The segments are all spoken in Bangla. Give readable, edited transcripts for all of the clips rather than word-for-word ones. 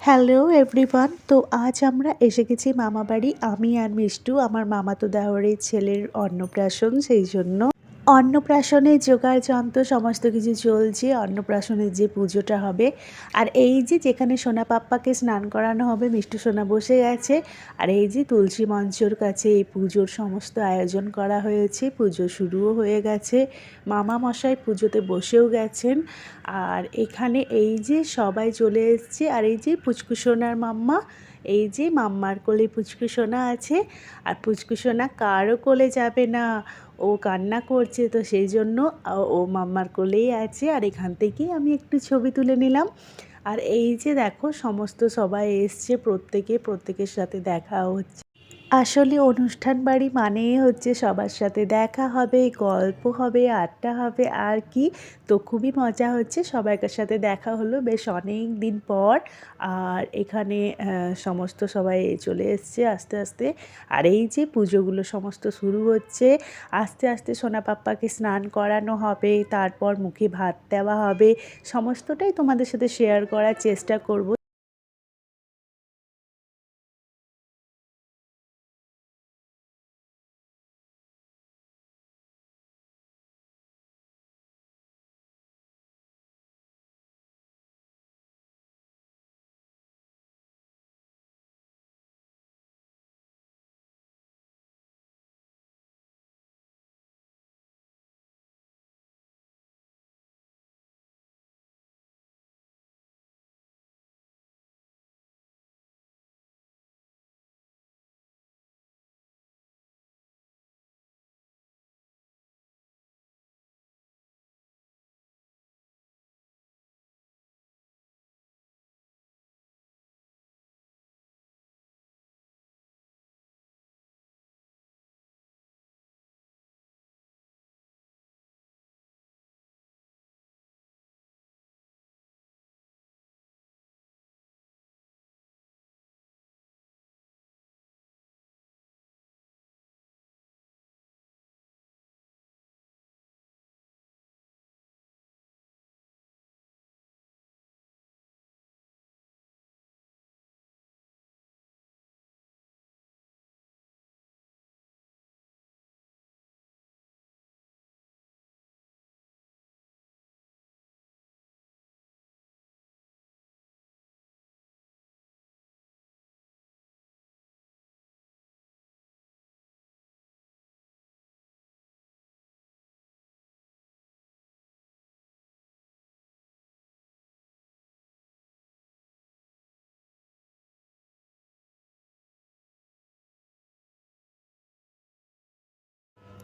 Hello everyone. তো আজ আমরা এসে গেছি মামাবাড়ি। আমি আর মিষ্টু, আমার মামাতো দেওরের ছেলের অন্নপ্রাশন, সেই জন্য অন্নপ্রাশনের জোগাড় যন্ত্র সমস্ত কিছু চলছে। অন্নপ্রাশনের যে পুজোটা হবে, আর এই যে যেখানে সোনা পাপ্পাকে স্নান করানো হবে, মিষ্টু সোনা বসে গেছে। আর এই যে তুলসী মঞ্চর কাছে এই পুজোর সমস্ত আয়োজন করা হয়েছে। পুজো শুরুও হয়ে গেছে, মামা মশাই পুজোতে বসেও গেছেন। আর এখানে এই যে সবাই চলে এসছে। আর এই যে পুচকু সোনার মাম্মা, এই যে মাম্মার কোলে পুচকু সোনা আছে। আর পুচকু সোনা কারও কোলে যাবে না, ও কান্না করছে, তো সেই জন্য ও মাম্মার কোলেই আছে। আর এখান থেকেই আমি একটু ছবি তুলে নিলাম। আর এই যে দেখো সমস্ত সবাই এসছে, প্রত্যেকের সাথে দেখা হচ্ছে। আসলে অনুষ্ঠান বাড়ি মানেই হচ্ছে সবার সাথে দেখা হবে, গল্প হবে, আড্ডা হবে, আর কি। তো খুবই মজা হচ্ছে, সবাইকার সাথে দেখা হলো বেশ অনেক দিন পর। আর এখানে সমস্ত সবাই চলে এসছে আস্তে আস্তে। আর এই যে পুজোগুলো সমস্ত শুরু হচ্ছে, আস্তে আস্তে সোনা পাপ্পাকে স্নান করানো হবে, তারপর মুখে ভাত দেওয়া হবে। সমস্তটাই তোমাদের সাথে শেয়ার করার চেষ্টা করব।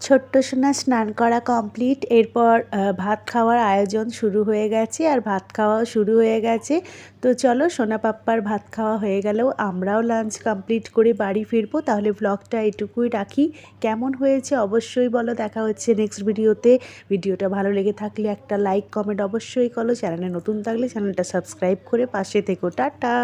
ছোট্ট সোনা স্নান করা কমপ্লিট। এরপর ভাত খাওয়ার আয়োজন শুরু হয়ে গেছে, আর ভাত খাওয়াও শুরু হয়ে গেছে। তো চলো, সোনা পাপ্পার ভাত খাওয়া হয়ে গেলেও আমরাও লাঞ্চ কমপ্লিট করে বাড়ি ফিরবো। তাহলে ব্লগটা এটুকুই রাখি। কেমন হয়েছে অবশ্যই বলো। দেখা হচ্ছে নেক্সট ভিডিওতে। ভিডিওটা ভালো লেগে থাকলে একটা লাইক কমেন্ট অবশ্যই করো। চ্যানেলে নতুন থাকলে চ্যানেলটা সাবস্ক্রাইব করে পাশে থেকো। টাটা।